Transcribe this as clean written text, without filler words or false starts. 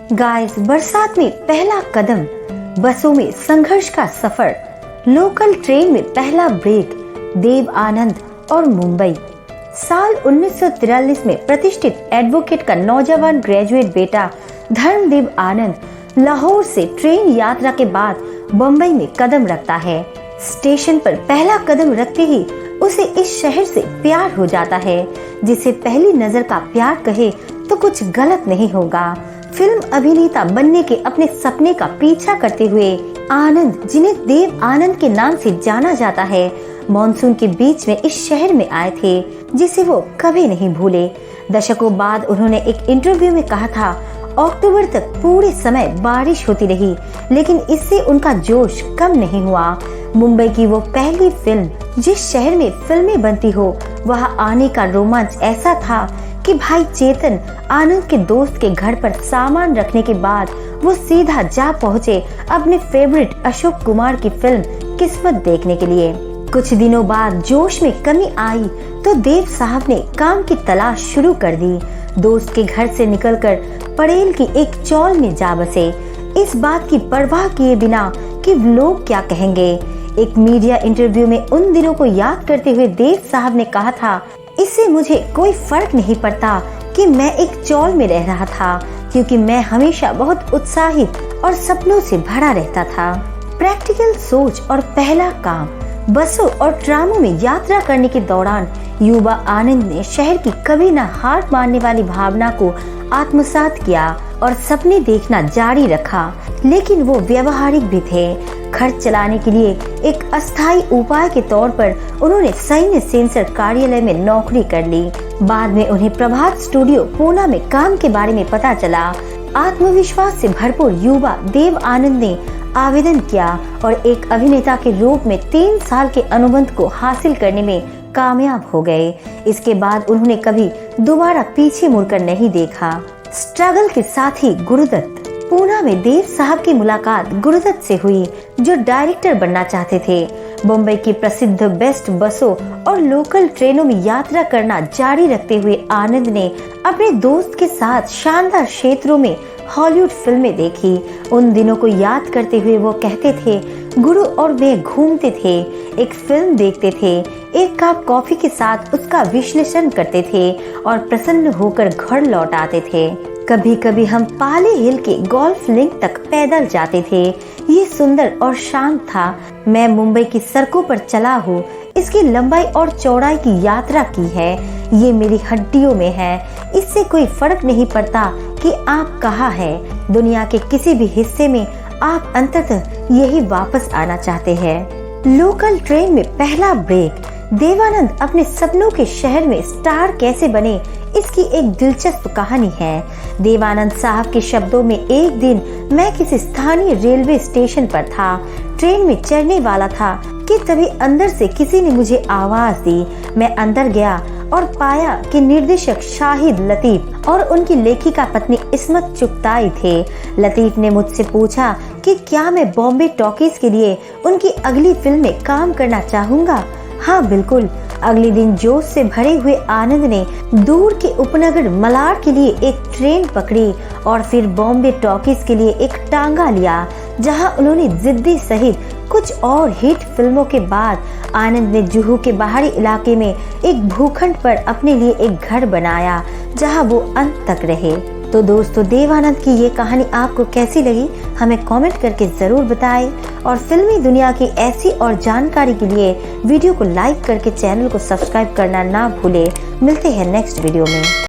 Guys, बरसात में पहला कदम, बसों में संघर्ष का सफर, लोकल ट्रेन में पहला ब्रेक, देव आनंद और मुंबई। साल 1943 में प्रतिष्ठित एडवोकेट का नौजवान ग्रेजुएट बेटा धर्मदेव आनंद लाहौर से ट्रेन यात्रा के बाद बम्बई में कदम रखता है। स्टेशन पर पहला कदम रखते ही उसे इस शहर से प्यार हो जाता है, जिसे पहली नजर का प्यार कहे तो कुछ गलत नहीं होगा। फिल्म अभिनेता बनने के अपने सपने का पीछा करते हुए आनंद, जिन्हें देव आनंद के नाम से जाना जाता है, मॉनसून के बीच में इस शहर में आए थे, जिसे वो कभी नहीं भूले। दशकों बाद उन्होंने एक इंटरव्यू में कहा था, अक्टूबर तक पूरे समय बारिश होती रही, लेकिन इससे उनका जोश कम नहीं हुआ। मुंबई की वो पहली फिल्म, जिस शहर में फिल्में बनती हो, वहां आने का रोमांच ऐसा था कि भाई चेतन आनंद के दोस्त के घर पर सामान रखने के बाद वो सीधा जा पहुँचे अपने फेवरेट अशोक कुमार की फिल्म किस्मत देखने के लिए। कुछ दिनों बाद जोश में कमी आई तो देव साहब ने काम की तलाश शुरू कर दी। दोस्त के घर से निकलकर परेल की एक चौल में जा बसे, इस बात की परवाह किए बिना कि लोग क्या कहेंगे। एक मीडिया इंटरव्यू में उन दिनों को याद करते हुए देव साहब ने कहा था, इससे मुझे कोई फर्क नहीं पड़ता कि मैं एक चौल में रह रहा था, क्योंकि मैं हमेशा बहुत उत्साहित और सपनों से भरा रहता था। प्रैक्टिकल सोच और पहला काम, बसों और ट्रामों में यात्रा करने के दौरान युवा आनंद ने शहर की कभी न हार मानने वाली भावना को आत्मसात किया और सपने देखना जारी रखा, लेकिन वो व्यवहारिक भी थे। खर्च चलाने के लिए एक अस्थायी उपाय के तौर पर उन्होंने सैन्य सेंसर कार्यालय में नौकरी कर ली। बाद में उन्हें प्रभात स्टूडियो पूना में काम के बारे में पता चला। आत्मविश्वास से भरपूर युवा देव आनंद ने आवेदन किया और एक अभिनेता के रूप में 3 साल के अनुबंध को हासिल करने में कामयाब हो गए। इसके बाद उन्होंने कभी दोबारा पीछे मुड़कर नहीं देखा। स्ट्रगल के साथ ही गुरुदत्त। पूना में देव साहब की मुलाकात गुरुदत्त से हुई, जो डायरेक्टर बनना चाहते थे। मुंबई की प्रसिद्ध बेस्ट बसों और लोकल ट्रेनों में यात्रा करना जारी रखते हुए आनंद ने अपने दोस्त के साथ शानदार क्षेत्रों में हॉलीवुड फिल्में देखी। उन दिनों को याद करते हुए वो कहते थे, गुरु और मैं घूमते थे, एक फिल्म देखते थे, एक कप कॉफी के साथ उसका विश्लेषण करते थे और प्रसन्न होकर घर लौट आते थे। कभी कभी हम पाले हिल के गोल्फ लिंक तक पैदल जाते थे। ये सुंदर और शांत था। मैं मुंबई की सड़कों पर चला हूँ, इसकी लंबाई और चौड़ाई की यात्रा की है। ये मेरी हड्डियों में है। इससे कोई फर्क नहीं पड़ता कि आप कहाँ हैं। दुनिया के किसी भी हिस्से में आप अंततः यही वापस आना चाहते हैं। लोकल ट्रेन में पहला ब्रेक। देवानंद अपने सपनों के शहर में स्टार कैसे बने, इसकी एक दिलचस्प कहानी है। देवानंद साहब के शब्दों में, एक दिन मैं किसी स्थानीय रेलवे स्टेशन पर था, ट्रेन में चढ़ने वाला था कि तभी अंदर से किसी ने मुझे आवाज दी। मैं अंदर गया और पाया कि निर्देशक शाहिद लतीफ और उनकी लेखिका पत्नी इस्मत चुगताई थे। लतीफ ने मुझसे पूछा कि क्या मैं बॉम्बे टॉकीज के लिए उनकी अगली फिल्म में काम करना चाहूँगा। हाँ बिल्कुल। अगले दिन जोश से भरे हुए आनंद ने दूर के उपनगर मलाड के लिए एक ट्रेन पकड़ी और फिर बॉम्बे टॉकीज के लिए एक टांगा लिया, जहां उन्होंने जिद्दी सहित कुछ और हिट फिल्मों के बाद आनंद ने जुहू के बाहरी इलाके में एक भूखंड पर अपने लिए एक घर बनाया, जहां वो अंत तक रहे। तो दोस्तों, देव आनंद की ये कहानी आपको कैसी लगी, हमें कमेंट करके जरूर बताएं और फिल्मी दुनिया की ऐसी और जानकारी के लिए वीडियो को लाइक करके चैनल को सब्सक्राइब करना ना भूलें। मिलते हैं नेक्स्ट वीडियो में।